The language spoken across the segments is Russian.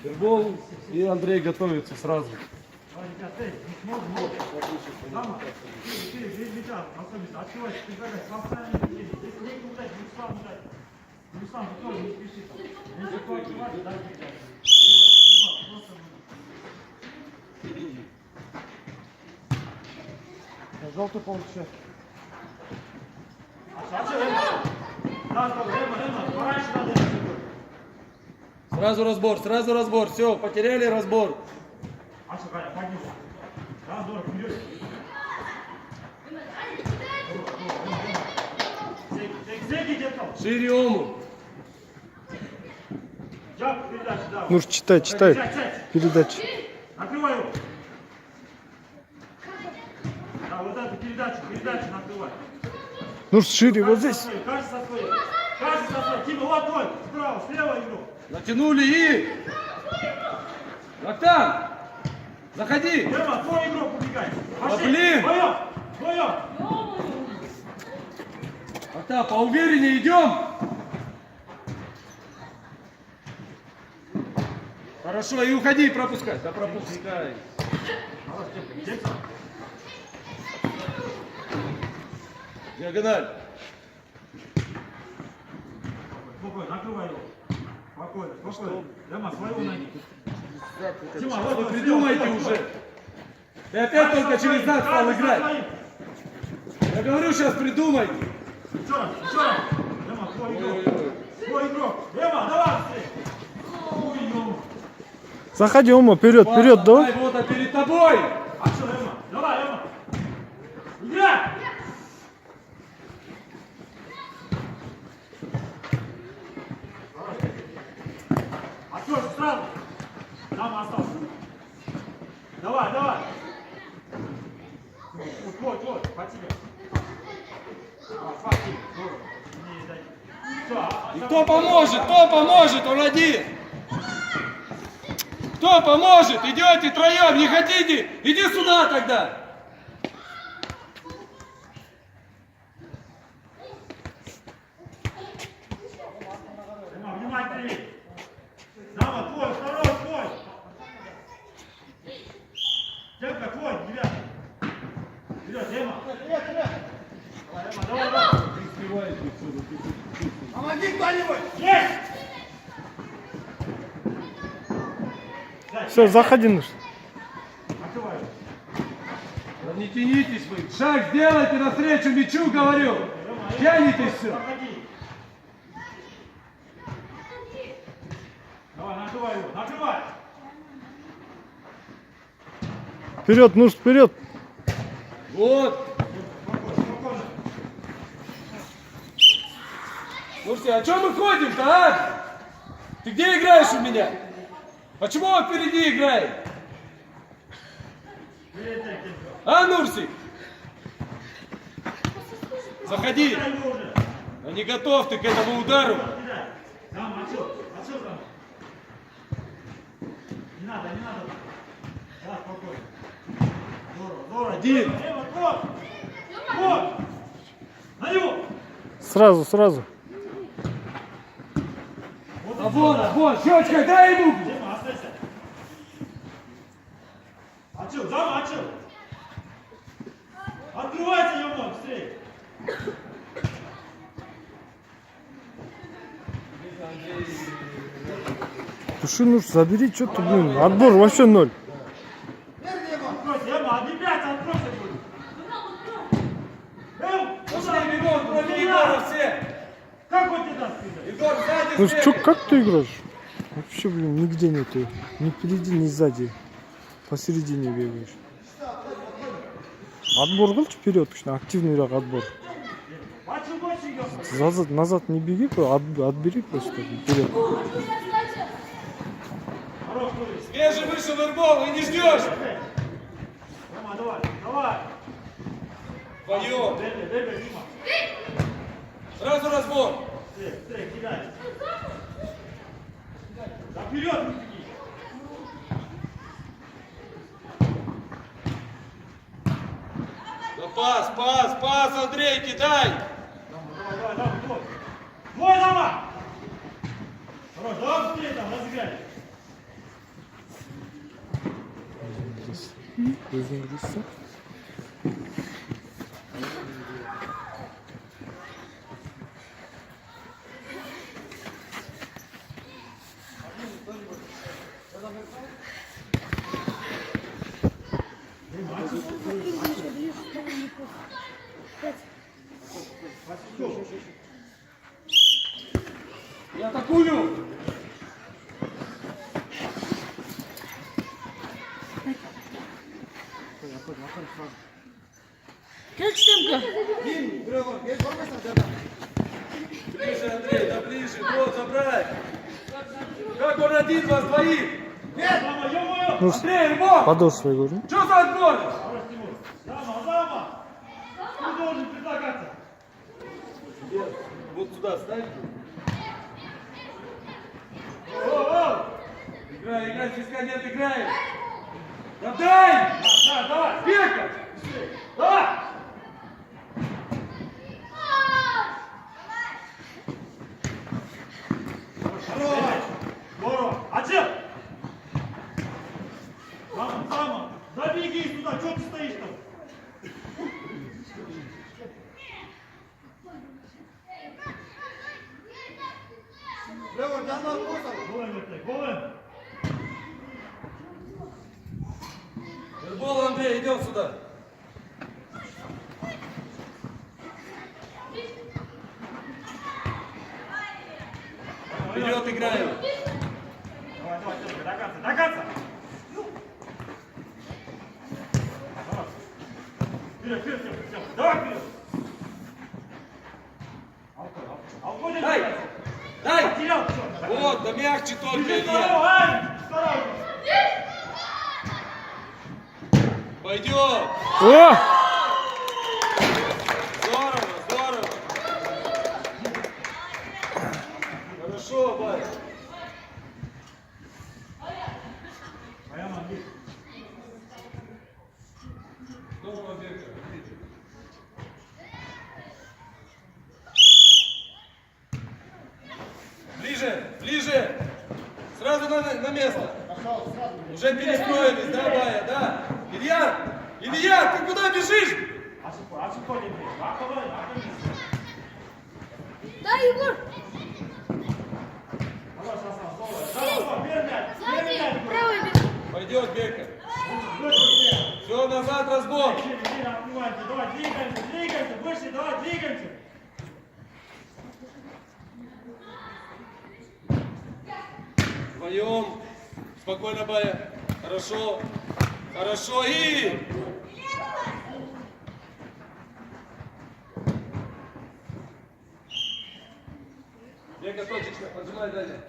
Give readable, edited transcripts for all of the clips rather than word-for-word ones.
Вербол и Андрей готовятся сразу. Желтый получше. Сразу разбор. Все, потеряли разбор. Шире ому. Нур, читай передачи. Накрывай его. Да, вот эту передачу накрывай. Нур, шире, вот здесь. Кажется, со своей. Тима, вот твой. Справа, слева игру. Натянули и... Локтан! Заходи! Тима, твой игрок убегай. Пошли. блин! Вдвоем. Локтан, поувереннее идем! Хорошо, и уходи, пропускай. Да пропускай. Диагональ. Спокойно, накрывай его. Спокойно. Тима, своего найди. Тима, Вы вот придумайте уже. Ты опять только через нас стал играть. Я говорю, сейчас придумайте. Еще раз. Тима, твой игрок. Тима, давай быстрее. Заходи, Ома, вперед, давай. Вот, а перед тобой. А что, Эма? Давай, Эма. Играй! А что же сразу? Там остался. Давай. Твой, по тебе. Хватит. Не дай. Все, И кто поможет, он один. Кто поможет? Идете троем, не хотите? Иди сюда тогда. Эма, внимательно. Дама, твой, второй твой. Девка, твой, девятый. Вперед, Эма. Давай. Помоги кто-нибудь. Есть! Все, заходи, Нур. Открывай. Да не тянитесь вы. Шаг сделайте навстречу мячу, говорю. Тянитесь все. Заходи. Давай, накрывай его. Накрывай. Вперед, Нур, вперед. Вот. Спокойно. Слушайте, а что мы ходим-то, а? Ты где играешь у меня? Почему он впереди играет? А, Нурсик? Заходи. А не готов ты к этому удару. Там, отсюда там. Не надо. Да, спокойно. Здорово. Один. Вот. На него. Сразу. А вон, щечка, дай ему. Дима, остайся. Зама, отчел. Открывайся, Ёмон, быстрее. Туши, Нур, забери, что ты, блин. Отбор вообще 0. Откройся, Яма, отбегайся, откройся будет. Пошли, бегом, кроме Егора все. Как вот тебе даст сказать? Егор, сзади, Ну спереди. что, как ты играешь? Вообще, блин, нигде нету. Ни впереди, ни сзади. Посередине бегаешь. Отбор был вперед, активный отбор. Назад не беги, отбери просто вперед. Свежий вышел Вербол, и не ждешь. Яма, давай. Вдвоем. Бегай, Дима. Сразу разбор. Быстрее, кидай. Да вперед, не беги. Да пас, Андрей, кидай. Давай, твой. Твой, Зама! Хорош, давай быстрее там, разыграй. Өзің білесің. Я атакую! Как штамка? Ближе, Андрей, да ближе, вот, забрать! Как он один, вас двоих? Зама, ё-моё! Нурс, Андрей, его! подошвой говорю. Что за отбор? Давай, Тимур. Зама! Ты должен предлагаться. Вот сюда ставь. О! Играй, играй, фиска нет, играй! Отдай! Да, давай! Бека! Давай! Хорош! Здорово! Отжил! Зама! Забеги туда, что ты стоишь там? Голен, Вертей, голен! Футбол, Андрей, идем сюда. Вперед играем. Давай, Тёмка, догаться! Давай. Вперед, Тёмка, давай вперед! А уходим, Дай! Дай! потерял, Тёмка. Вот, да мягче только, Бежи, Илья. здорово, Ань! Здорово! Пойдет. О! Здорово, здорово. Хорошо, Бай. Моя мама. Здорово, Бека. Ближе. Сразу на место. Уже перестроились, да, Бая, да? Илья, ты куда бежишь? 아직 걸리네. 아까는 Да, Егор! Сзади! Правый бег! Пойдет, Бека. Все, назад, разбор. Давай, двигаемся, выше, давай, двигаемся. Вдвоем. Спокойно, Бая. Хорошо. И... Бека, точечно, поджимай далее.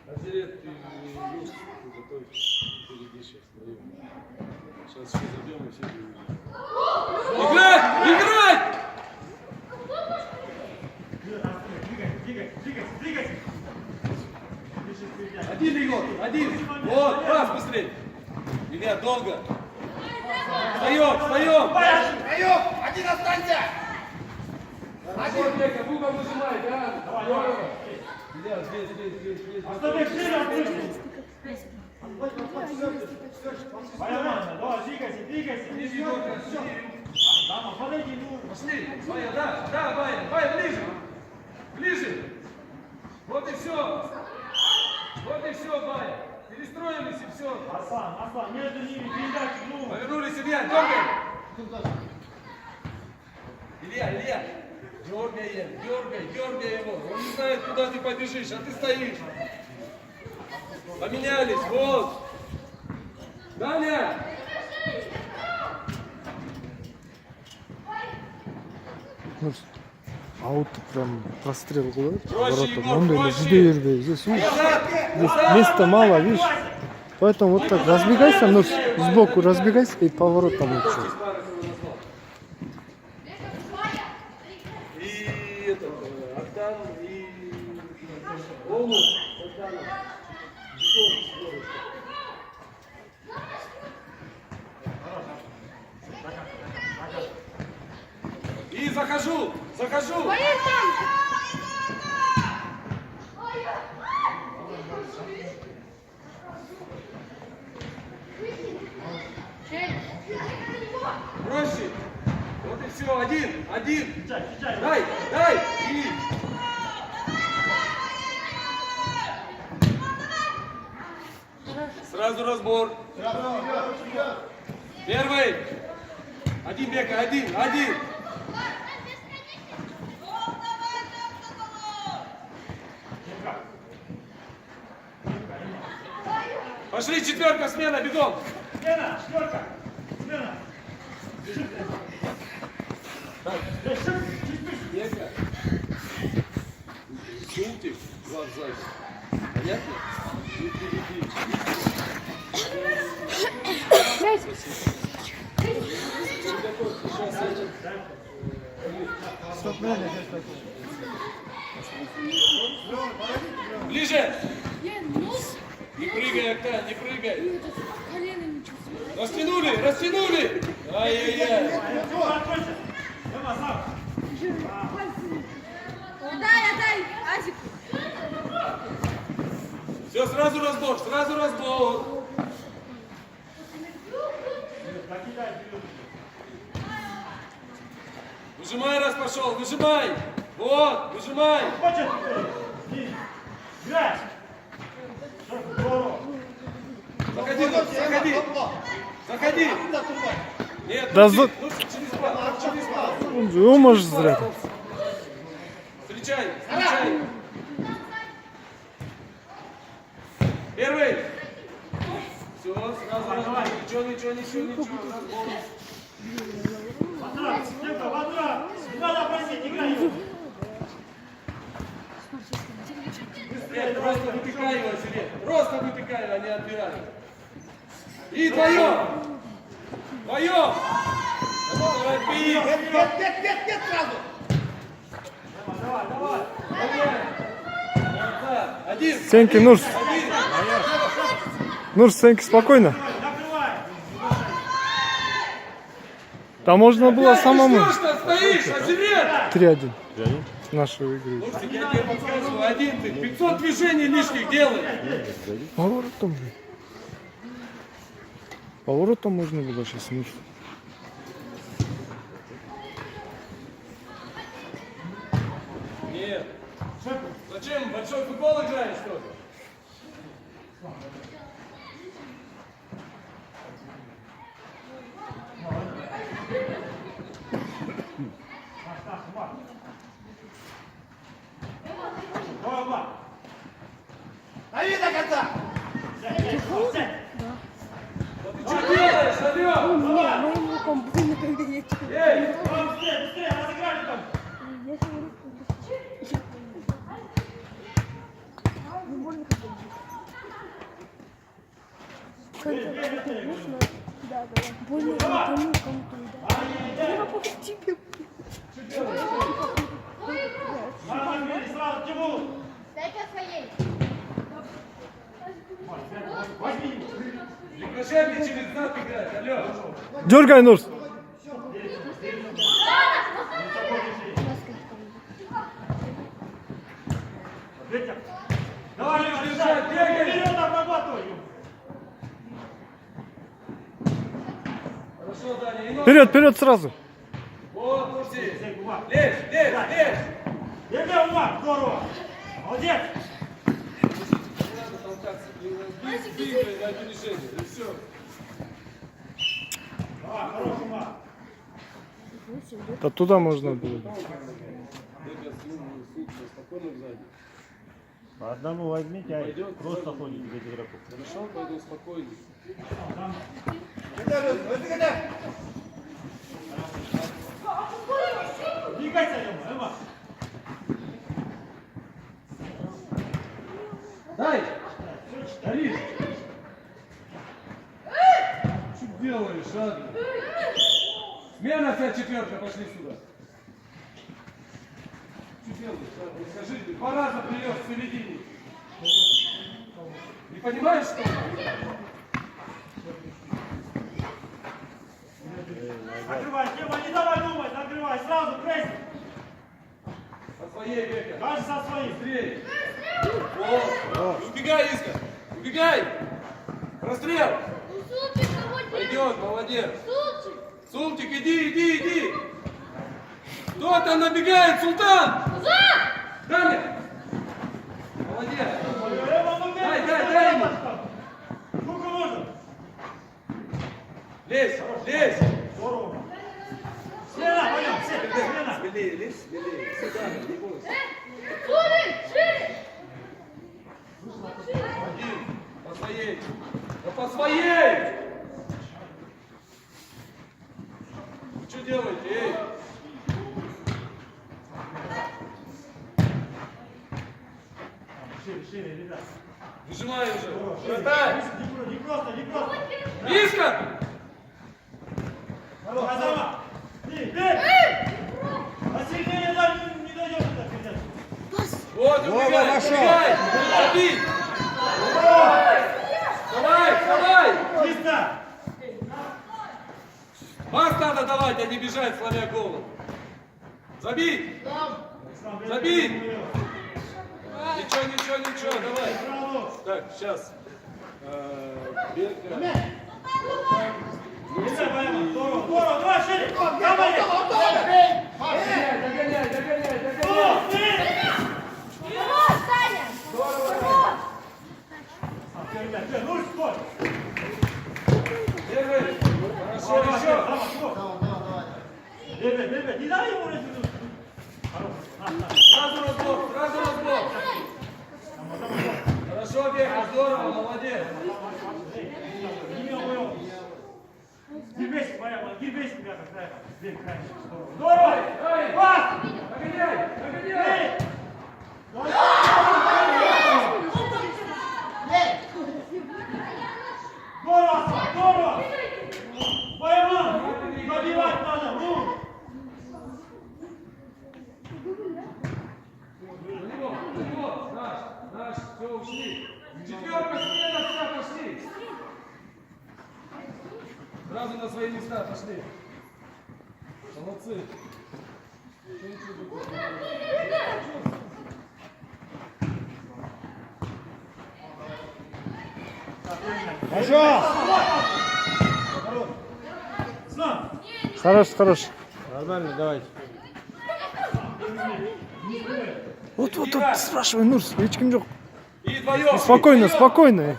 Азерет, ты юз готовь впереди сейчас. Сейчас все забьем и все будем. Играть! Двигайся. Один, Егор, один. Вот, пас быстрее. Илья, долго. Встаем. Один останься! Вот, Бека, в угол нажимай, да? Давай. Илья, здесь. Оставь сильно, отпусти. Моя мама, давай, двигайся. Иди, Егорка, все. Дама, подойди, ну. Пошли. Бая, да, Бая, ближе. Вот и все, Бая. Перестроились и все. Аслан, между ними передачи, ну. Повернулись, Илья, дергай. Илья, дергай его. Он не знает, куда ты побежишь, а ты стоишь. Поменялись, вот. Даня! Нурс, аут прям прострел қылады. Проще, Воротам. Егор, Ондай проще. жүзе бербей. Здесь места мало, видишь? Поэтому вот так разбегайся, Нурс, сбоку разбегайся и поворотом лучше. И этот, Актан, и Олу. И захожу. Поехали! все, один. Встречай, встречай. Дай. И... Сразу разбор. Первый. Один бега, один. Пошли, четверка, смена, бегом. Смена, четверка. Смена. Бега. Суньте, глаз сзади. Понятно? И впереди. Сейчас этим. Ближе! Не прыгай, Октан, не прыгай! Растянули! Ай-яй-яй! Дима, сам. Дай, Азик. Все, сразу разбор! Закидай вперед. Выжимай, раз пошел, выжимай! Вот, выжимай! Хочет? Играй. Здорово. Заходи! Нет, Да через за- пас. Он может зря. Встречай! Первый! Все, сразу Давай. Ничего. Вода, Демка, вода. Не надо просить, играй. Нет, просто выпекай его себе. Просто выпекай его, а не отбирай. И твое! Давай, бей! Нет, сразу! Давай. Да, один! Сеньки, Нурс. Нурс, Сеньки, спокойно. Накрывай. Там можно было самому. Ты что стоишь? Озерет! 3-1. Нашу игру. Слушайте, я тебе подсказываю, один ты. 500 движений лишних делай. Поворотом. Поворотом можно было сейчас. Нурс. Нет. Зачем? Большой футбол играешь, что ли? Давай. Дави до конца! Сядь. Ты что делаешь, Алён? Моим рукам больно, когда я тебя. Эй! Быстрее, разыграли там. Я тебе говорю, больно, когда да. Больно, кому кому-то. Я по тебе. Надо бери сразу, Тимур. Дай-ка своей! Возьми. Прекращай мне через знак играть, Алён. Дергай, Нурс. Ветер. Давай, Держать, держать, бегай. вперед, обрабатывай. Хорошо, Даня. И ног. Вперед сразу. Вот, Мурси. Сей, Умар. Лезь. Бегай, Умар, здорово. Молодец. Не надо толкаться. Бей на опережение. И все. Давай, хорош, Умар. Да туда можно было. Спокойно сзади. По одному возьмите, а Пойдет, просто сзади. ходите без игроков. Хорошо, пойду спокойно. Двигайся, Умар. Дай! Горишь! Что делаешь, Адри? Смена вся четверка, пошли сюда. Что делаешь, Адри? Скажи, 2 раза привез в середине. Не понимаешь, что ли? Накрывай, Тима, не давай думать, накрывай, сразу, прессинг. По своей бега. Дальше со своим. Быстрее. Вот. Убегай, Иска. Убегай. Расстрел. Пойдет, молодец. Султик, иди. Кто там набегает, Султан? Далее. Молодец. Дай ему. Сколько можно? Лезь, лезь. Здорово. Смена, пойдем, смена. Смелее, лезь, смелее. Сюда, не бойся. Один. По своей. Да по своей. Вы что делаете, эй? Шире, шире, ребят. Выжимай уже. Хватай. Не просто, не просто. Близко. Азама. Бей. А сильнее не дойдешь туда, ребят. Вот, убегай, убегай. Забей. Давай. Чисто. Пас надо давать, а не бежать, славя голову. Забей. Забей. Ничего, давай. Браво. Так, сейчас. Берка. Ребят, пойдем. Здорово, давай, шире. Давай. Догоняй. О, ты. Ребят, ну стой. Первый. Хорошо, еще. Ребят, не дай ему развернуться. Сразу разбор. Хорошо, Берка, здорово, молодец. Гирбейся, поехали, гирбейся, ребята, край. Здорово! Пас! Догоняй. Здорово! Поймал! Забивать надо, ну! Наш, все, ушли. Четверка, смена, все, пошли. Сразу на свои места пошли. Молодцы. Пошел! Хорош. Нормально, давайте. Вот, спрашивай, Нурс, ведь кем жоқ. И вдвоем. Спокойно. Спокойно.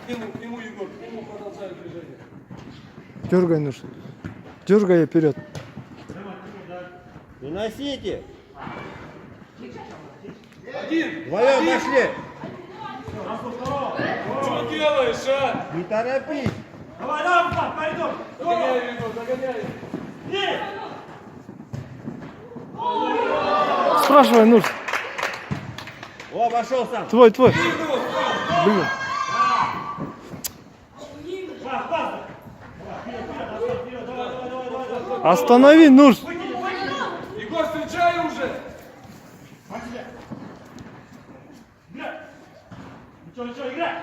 К нему, Егор, к нему продолжает движение. Дергай, Нурс. Дергай вперед. Выносите. Один. Вдвоем пошли. Что делаешь, а? Не торопись. Давай, Пас, пойдем! Догоняй, Егор, догоняй. Бей! Спрашивай, Нурс. О, пошел сам. Твой. Блин. Пас! Давай. Останови, Нурс. Егор, встречай уже. Играй! Ничего, играй!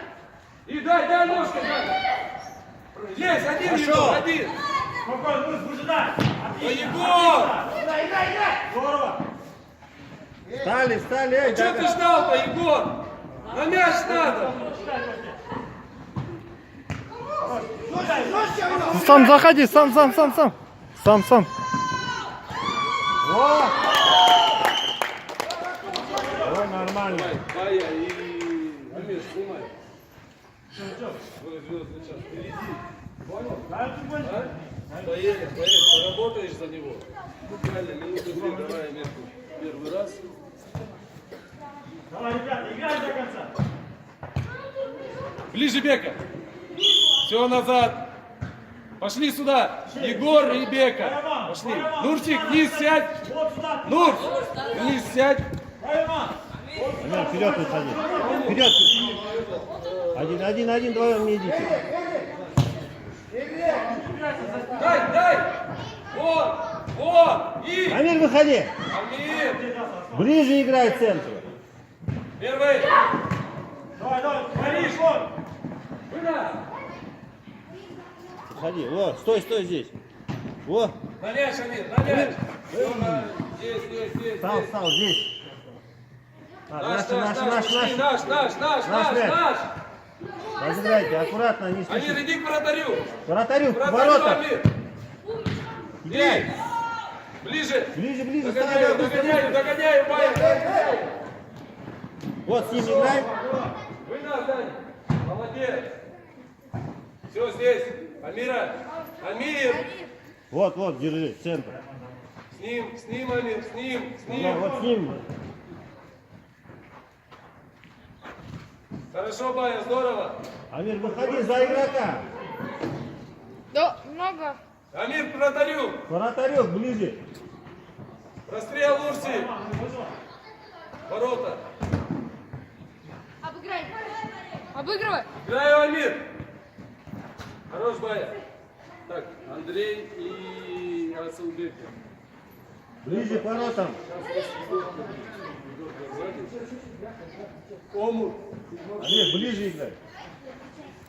И дай ножкой, дай. Есть, один, Егор, один. Спокойно, Нурс, выжидай! Да, Егор! Играй! Здорово! Стали, эй, Что ты ждал-то, Егор? На мяч надо. Сам заходи, сам. О, нормально. Бая и Амир, снимай. Твой звездный час впереди. Понял? А? Поедем, поработаешь за него. Буквально минуты 2 давай Амирку первый раз. Давай, ребята, играй до конца! Ближе, Бека. Все назад. Пошли сюда. Егор и Бека. Пошли. Нурчик, вниз сядь. Вот сюда! Нур, вниз сядь. Поймал! Амир, вперед выходи. Вперед. Один, вдвоем не идите. Дай. Вот. И. Амир, выходи. Амир. Ближе играй к центру. Первый. Давай, Борис, вон! Вынос. Выходи. Во, стой здесь. Во, На мяч, Амир, на мяч. Здесь. стал здесь. Наш. Разыграйте, аккуратно, не Амир, спешите. иди к вратарю. Вратарю, Вратарю, ворота. Амир. Играй. Ближе. Ближе, ближе, Догоняю, ставь. догоняю, догоняю, Ваня. Вот с ним играй. Выйди, Дань. Молодец. Все здесь. Амира. Амир. Вот, вот, держи, центр. С ним, Амир, с ним. Да, вот с ним. Хорошо, Ваня, здорово. Амир, выходи за игрока. Да, много. Амир, к вратарю. Вратарек ближе. Расстрел Урси. Ворота. Обыграй. Обыгрывай. Играю, Амир. Хорош, Ваня. Так, Андрей и Асылбек. Ближе к воротам. Омур. Амир, ближе играй.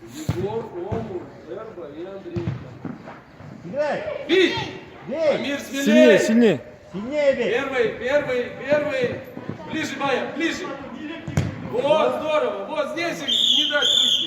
Егор, Омур, Эрба и Андрей. Играй. Бей! Бей. Амир, Сильнее, смелее! сильнее. Сильнее бей. Первый! Ближе, Майя, ближе! Вот, здорово! Вот здесь их не дать выйти!